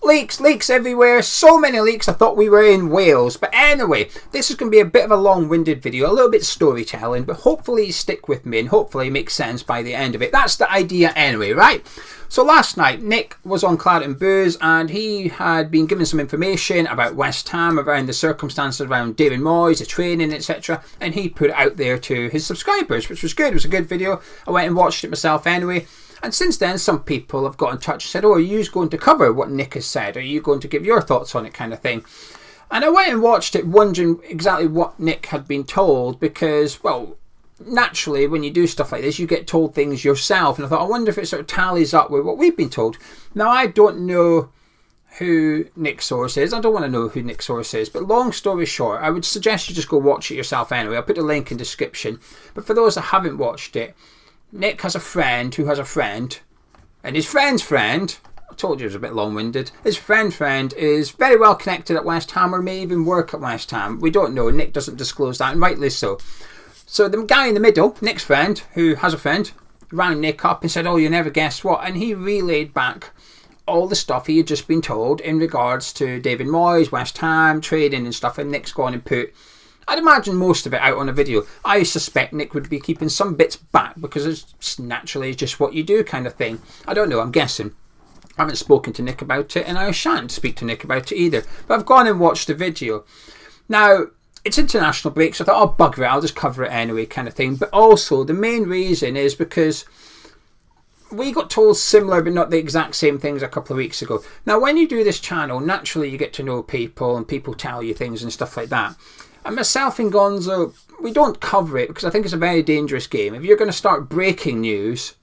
Leaks everywhere. So many leaks, I thought we were in Wales. But anyway, this is going to be a bit of a long-winded video, a little bit storytelling, but hopefully you stick with me and hopefully it makes sense by the end of it. That's the idea anyway, right? So last night, Nick was on Claret and Booze and he had been given some information about West Ham, around the circumstances around David Moyes, the training, etc. And he put it out there to his subscribers, which was good. It was a good video. I went and watched it myself anyway. And since then, some people have got in touch and said, oh, are you going to cover what Nick has said? Are you going to give your thoughts on it, kind of thing? And I went and watched it wondering exactly what Nick had been told because, well, naturally, when you do stuff like this, you get told things yourself. And I thought, I wonder if it sort of tallies up with what we've been told. Now, I don't know who Nick's source is. I don't want to know who Nick's source is. But long story short, I would suggest you just go watch it yourself anyway. I'll put the link in the description. But for those that haven't watched it, Nick has a friend who has a friend. And his friend's friend, I told you it was a bit long-winded, his friend is very well connected at West Ham or may even work at West Ham. We don't know. Nick doesn't disclose that, and rightly so. So the guy in the middle, Nick's friend, who has a friend, rang Nick up and said, oh, you never guess what? And he relayed back all the stuff he had just been told in regards to David Moyes, West Ham, trading and stuff. And Nick's gone and put, I'd imagine, most of it out on a video. I suspect Nick would be keeping some bits back because it's naturally just what you do kind of thing. I don't know, I'm guessing. I haven't spoken to Nick about it and I shan't speak to Nick about it either. But I've gone and watched the video. Now, it's international break, so I thought, oh, bugger it, I'll just cover it anyway, kind of thing. But also, the main reason is because we got told similar but not the exact same things a couple of weeks ago. Now, when you do this channel, naturally you get to know people and people tell you things and stuff like that. And myself and Gonzo, we don't cover it because I think it's a very dangerous game. If you're going to start breaking news,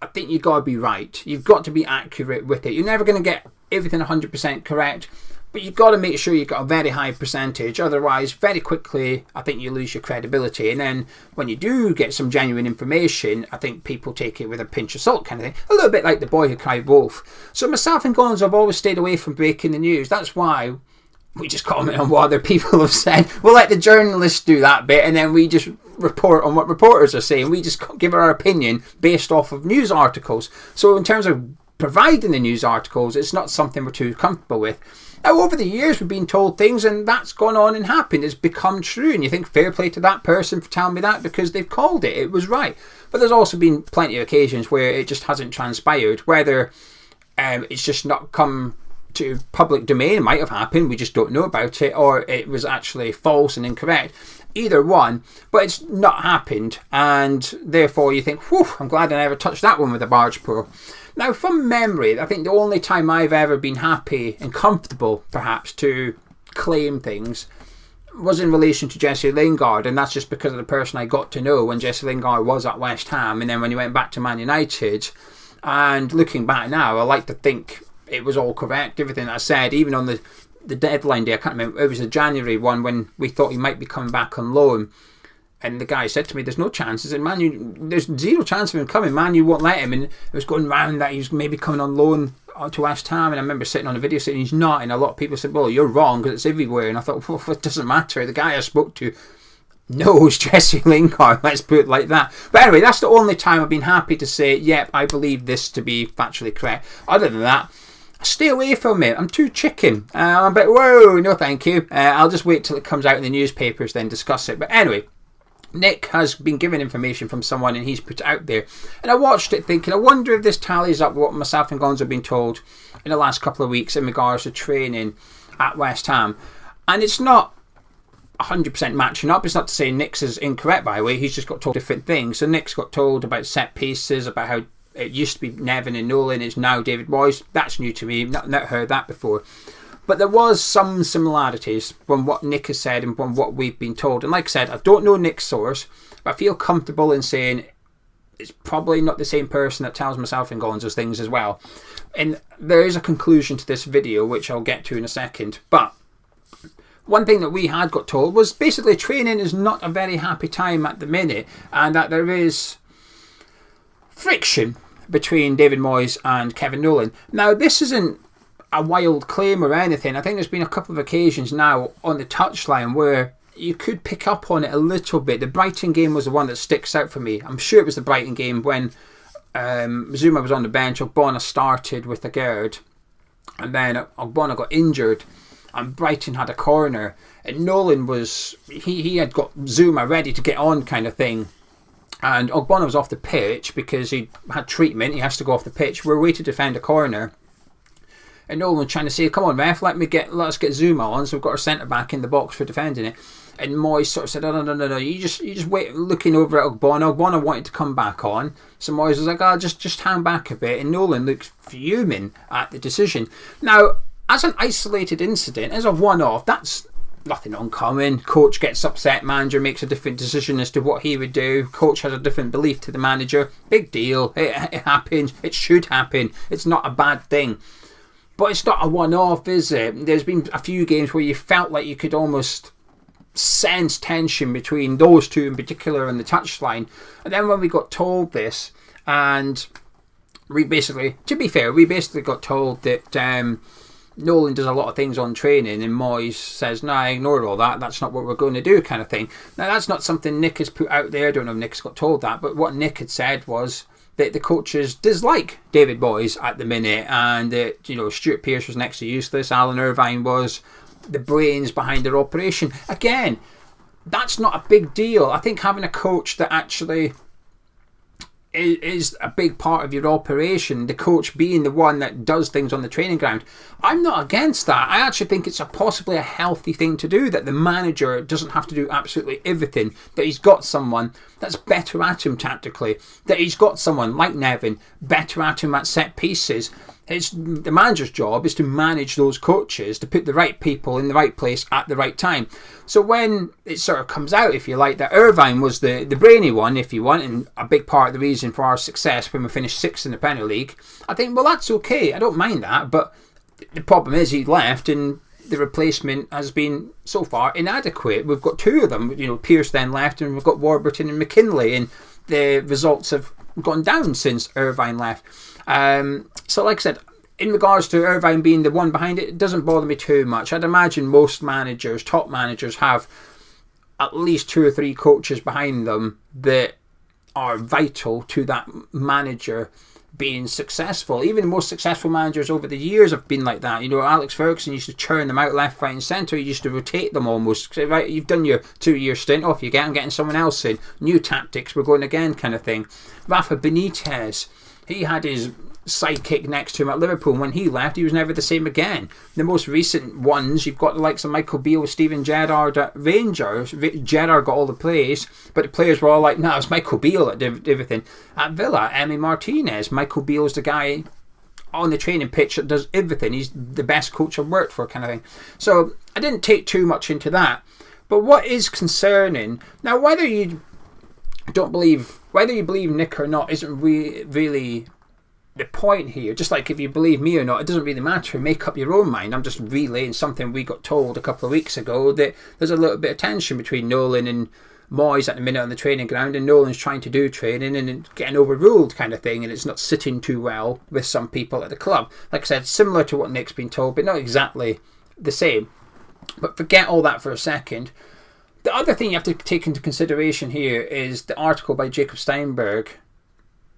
I think you've got to be right. You've got to be accurate with it. You're never going to get everything 100% correct. But you've got to make sure you've got a very high percentage. Otherwise, very quickly, I think you lose your credibility. And then when you do get some genuine information, I think people take it with a pinch of salt kind of thing. A little bit like the boy who cried wolf. So myself and Gonzo have always stayed away from breaking the news. That's why we just comment on what other people have said. We'll let the journalists do that bit and then we just report on what reporters are saying. We just give our opinion based off of news articles. So in terms of providing the news articles, it's not something we're too comfortable with. Now, over the years, we've been told things and that's gone on and happened. It's become true. And you think, fair play to that person for telling me that because they've called it. It was right. But there's also been plenty of occasions where it just hasn't transpired. Whether it's just not come to public domain, it might have happened. We just don't know about it. Or it was actually false and incorrect. Either one. But it's not happened. And therefore, you think, whew, I'm glad I never touched that one with a barge pole. Now, from memory, I think the only time I've ever been happy and comfortable, perhaps, to claim things was in relation to Jesse Lingard, and that's just because of the person I got to know when Jesse Lingard was at West Ham, and then when he went back to Man United. And looking back now, I like to think it was all correct, everything I said, even on the deadline day. I can't remember, it was the January one when we thought he might be coming back on loan. And the guy said to me, there's no chances. And Man U, there's zero chance of him coming. Man U won't let him. And it was going round that he was maybe coming on loan to West Ham. And I remember sitting on a video saying he's not. And a lot of people said, well, you're wrong because it's everywhere. And I thought, well, it doesn't matter. The guy I spoke to knows Jesse Lingard. Let's put it like that. But anyway, that's the only time I've been happy to say, yep, I believe this to be factually correct. Other than that, stay away from it. I'm too chicken. I'm a bit, whoa, no thank you. I'll just wait till it comes out in the newspapers, then discuss it. But anyway, Nick has been given information from someone and he's put it out there. And I watched it thinking, I wonder if this tallies up with what myself and Gonzo have been told in the last couple of weeks in regards to training at West Ham. And it's not 100% matching up. It's not to say Nick's is incorrect, by the way. He's just got told different things. So Nick's got told about set pieces, about how it used to be Nevin and Nolan, it's now David Moyes. That's new to me. Not heard that before. But there was some similarities from what Nick has said and from what we've been told. And like I said, I don't know Nick's source, but I feel comfortable in saying it's probably not the same person that tells myself and Gonzo's things as well. And there is a conclusion to this video, which I'll get to in a second. But one thing that we had got told was basically training is not a very happy time at the minute, and that there is friction between David Moyes and Kevin Nolan. Now, this isn't a wild claim or anything. I think there's been a couple of occasions now on the touchline where you could pick up on it a little bit. The Brighton game was the one that sticks out for me. I'm sure it was the Brighton game when Zuma was on the bench, Ogbonna started with the guard, and then Ogbonna got injured, and Brighton had a corner, and Nolan was, he had got Zuma ready to get on kind of thing, and Ogbonna was off the pitch because he had treatment, he has to go off the pitch. We're waiting to defend a corner, and Nolan was trying to say, come on ref, let us get Zuma on, so we've got our centre back in the box for defending it. And Moyes sort of said, oh, no, you just wait, looking over at Ogbonna. Ogbonna wanted to come back on, so Moyes was like, oh, just hang back a bit, and Nolan looked fuming at the decision. Now, as an isolated incident, as a one-off, that's nothing uncommon. Coach gets upset, manager makes a different decision as to what he would do. Coach has a different belief to the manager. Big deal. It happens. It should happen. It's not a bad thing. But it's not a one-off, is it? There's been a few games where you felt like you could almost sense tension between those two in particular on the touchline. And then when we got told this, and we basically, to be fair, we basically got told that Nolan does a lot of things on training, and Moyes says, no, ignore all that, that's not what we're going to do, kind of thing. Now, that's not something Nick has put out there. I don't know if Nick's got told that, but what Nick had said was that the coaches dislike David Moyes at the minute, and that, you know, Stuart Pearce was next to useless, Alan Irvine was the brains behind their operation. Again, that's not a big deal. I think having a coach that actually is a big part of your operation, the coach being the one that does things on the training ground, I'm not against that. I actually think it's possibly a healthy thing to do, that the manager doesn't have to do absolutely everything, that he's got someone that's better at him tactically, that he's got someone like Nevin better at him at set pieces. The manager's job is to manage those coaches, to put the right people in the right place at the right time. So when it sort of comes out, if you like, that Irvine was the brainy one, if you want, and a big part of the reason for our success when we finished 6th in the Premier League, I think, well, that's okay. I don't mind that. But the problem is he left, and the replacement has been so far inadequate. We've got 2 of them. You know, Pearce then left, and we've got Warburton and McKinley, and the results have gone down since Irvine left. So like I said, in regards to Irvine being the one behind it, it doesn't bother me too much. I'd imagine most managers, top managers, have at least 2 or 3 coaches behind them that are vital to that manager being successful. Even the most successful managers over the years have been like that. You know, Alex Ferguson used to churn them out left, right and centre. He used to rotate them almost. Say, right, you've done your 2-year stint, off you get, I'm getting someone else in. New tactics, we're going again, kind of thing. Rafa Benitez, he had his sidekick next to him at Liverpool. When he left, he was never the same again. The most recent ones, you've got the likes of Michael Beale, Steven Gerrard at Rangers. Gerrard got all the plays, but the players were all like, no, it's Michael Beale that did everything. At Villa, Emi Martinez, Michael Beale's the guy on the training pitch that does everything. He's the best coach I've worked for, kind of thing. So I didn't take too much into that. But what is concerning, now whether you believe Nick or not isn't really the point here. Just like if you believe me or not, it doesn't really matter. Make up your own mind. I'm just relaying something we got told a couple of weeks ago, that there's a little bit of tension between Nolan and Moyes at the minute on the training ground, and Nolan's trying to do training and getting overruled, kind of thing, and it's not sitting too well with some people at the club. Like I said, similar to what Nick's been told, but not exactly the same. But forget all that for a second. The other thing you have to take into consideration here is the article by Jacob Steinberg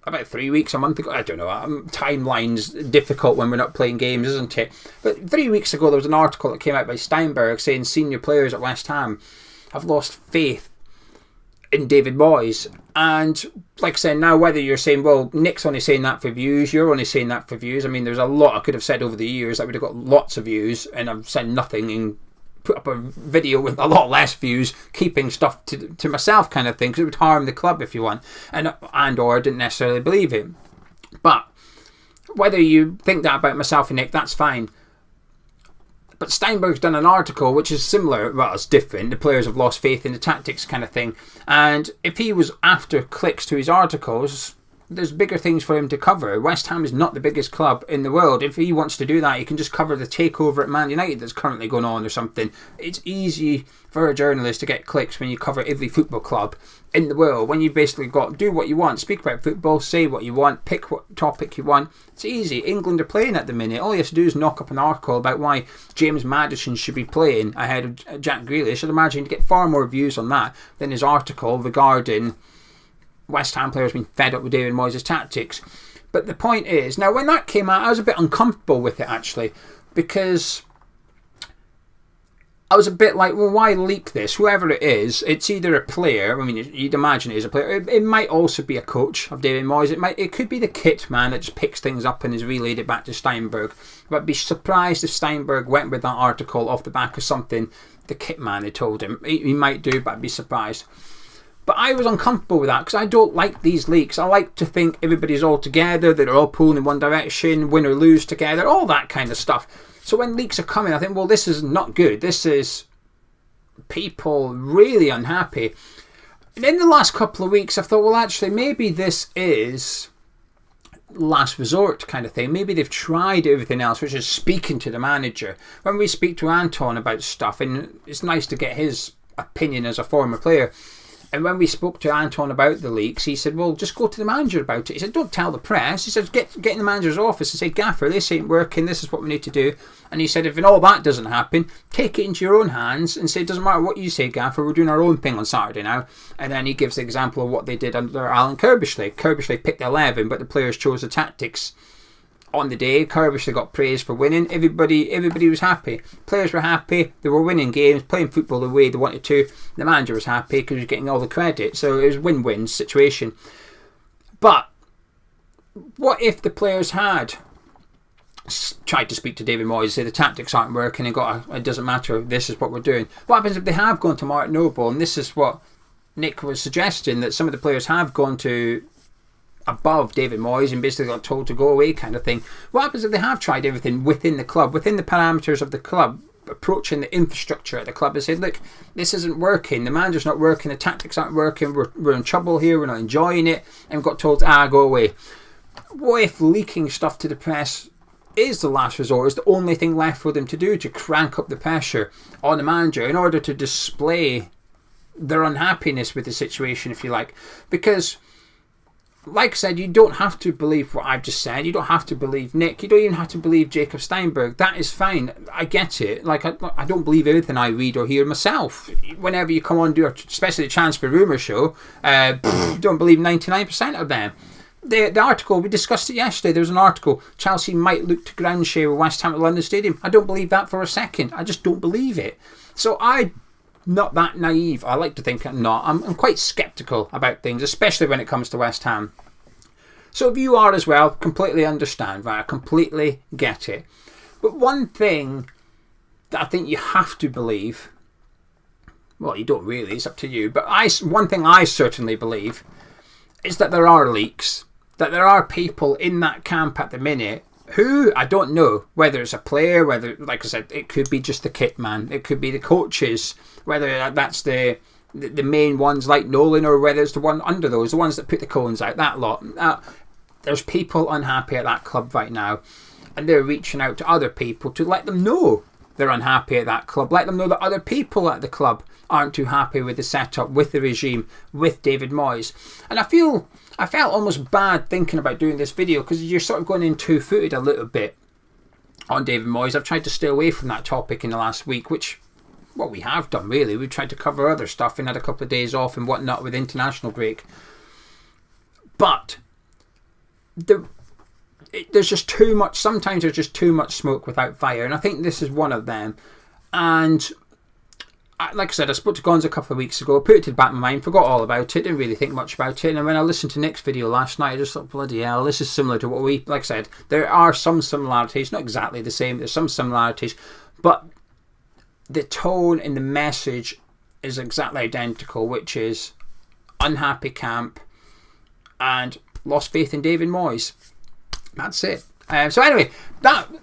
about 3 weeks, a month ago. I don't know. Timeline's difficult when we're not playing games, isn't it? But 3 weeks ago, there was an article that came out by Steinberg saying senior players at West Ham have lost faith in David Moyes. And like I said, now whether you're saying, well, Nick's only saying that for views, you're only saying that for views. I mean, there's a lot I could have said over the years that would have got lots of views, and I've said nothing and put up a video with a lot less views, keeping stuff to myself, kind of thing, because it would harm the club if you want, and or I didn't necessarily believe it. But whether you think that about myself and Nick, that's fine. But Steinberg's done an article which is similar. Well, it's different. The players have lost faith in the tactics, kind of thing. And if he was after clicks to his articles, there's bigger things for him to cover. West Ham is not the biggest club in the world. If he wants to do that, he can just cover the takeover at Man United that's currently going on or something. It's easy for a journalist to get clicks when you cover every football club in the world. When you've basically got, do what you want, speak about football, say what you want, pick what topic you want. It's easy. England are playing at the minute. All you have to do is knock up an article about why James Maddison should be playing ahead of Jack Grealish. I'd imagine you get far more views on that than his article regarding West Ham players being fed up with David Moyes' tactics. But the point is, now when that came out, I was a bit uncomfortable with it, actually. because I was a bit like, well, why leak this? Whoever it is, it's either a player. I mean, you'd imagine it is a player. It might also be a coach of David Moyes. It could be the kit man that just picks things up and has relayed it back to Steinberg. But I'd be surprised if Steinberg went with that article off the back of something the kit man had told him. He might do, but I'd be surprised. But I was uncomfortable with that because I don't like these leaks. I like to think everybody's all together, that they're all pulling in one direction, win or lose together, all that kind of stuff. So when leaks are coming, I think, well, this is not good. This is people really unhappy. And in the last couple of weeks, I thought, well, actually, maybe this is last resort kind of thing. Maybe they've tried everything else, which is speaking to the manager. When we speak to Anton about stuff, and it's nice to get his opinion as a former player, and when we spoke to Anton about the leaks, he said, well, just go to the manager about it. He said, don't tell the press. He said, get in the manager's office and say, Gaffer, this ain't working, this is what we need to do. And he said, if all that doesn't happen, take it into your own hands and say, it doesn't matter what you say, Gaffer, we're doing our own thing on Saturday now. And then he gives the example of what they did under Alan Kirbishley. Kirbishley picked 11, but the players chose the tactics. On the day, Kirbishley got praised for winning. Everybody was happy. Players were happy. They were winning games, playing football the way they wanted to. The manager was happy because he was getting all the credit. So it was a win-win situation. But what if the players had tried to speak to David Moyes, say the tactics aren't working and it doesn't matter, this is what we're doing? What happens if they have gone to Mark Noble? And this is what Nick was suggesting, that some of the players have gone to above David Moyes and basically got told to go away kind of thing. What happens if they have tried everything within the club, within the parameters of the club, approaching the infrastructure at the club and said, look, this isn't working, the manager's not working, the tactics aren't working, we're in trouble here, we're not enjoying it, and got told, go away? What if leaking stuff to the press is the last resort, is the only thing left for them to do to crank up the pressure on the manager in order to display their unhappiness with the situation, if you like? Because like I said, you don't have to believe what I've just said. You don't have to believe Nick. You don't even have to believe Jacob Steinberg. That is fine. I get it. Like, I don't believe everything I read or hear myself. Whenever you come on, especially the Transfer Rumours show, don't believe 99% of them. The article, we discussed it yesterday. There was an article, Chelsea might look to ground share with West Ham at London Stadium. I don't believe that for a second. I just don't believe it. So I'm not that naive. I like to think I'm not. I'm quite sceptical about things, especially when it comes to West Ham. So if you are as well, completely understand, right? I completely get it. But one thing that I think you have to believe, well, you don't really, it's up to you, but one thing I certainly believe is that there are leaks, that there are people in that camp at the minute who, I don't know, whether it's a player, whether, like I said, it could be just the kit man, it could be the coaches, whether that's the main ones like Nolan, or whether it's the one under those, the ones that put the cones out, that lot. There's people unhappy at that club right now, and they're reaching out to other people to let them know they're unhappy at that club. Let them know that other people at the club aren't too happy with the setup, with the regime, with David Moyes. And I felt almost bad thinking about doing this video because you're sort of going in two-footed a little bit on David Moyes. I've tried to stay away from that topic in the last week, which, what we have done really. We've tried to cover other stuff and had a couple of days off and whatnot with international break. But there's just too much, sometimes there's just too much smoke without fire, and I think this is one of them. And like I said, I spoke to Gonz a couple of weeks ago, put it to the back of my mind, forgot all about it, didn't really think much about it, and when I listened to Nick's video last night, I just thought, bloody hell, this is similar to what we, like I said, there are some similarities, not exactly the same, there's some similarities, but the tone and the message is exactly identical, which is unhappy camp and lost faith in David Moyes. That's it. So anyway,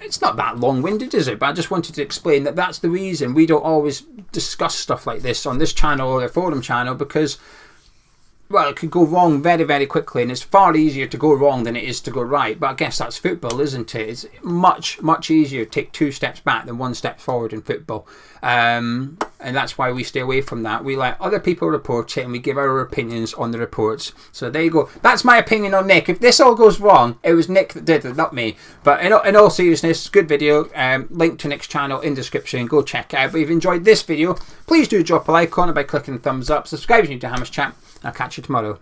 it's not that long-winded, is it? But I just wanted to explain that that's the reason we don't always discuss stuff like this on this channel or the forum channel, because, well, it could go wrong very, very quickly, and it's far easier to go wrong than it is to go right. But I guess that's football, isn't it? It's much, much easier to take 2 steps back than 1 step forward in football. And that's why we stay away from that. We let other people report it and we give our opinions on the reports. So there you go. That's my opinion on Nick. If this all goes wrong, it was Nick that did it, not me. But in all seriousness, good video. Link to Nick's channel in description. Go check it out. But if you've enjoyed this video, please do drop a like on it by clicking the thumbs up. Subscribe if you're new to Hammers Chat. I'll catch you tomorrow.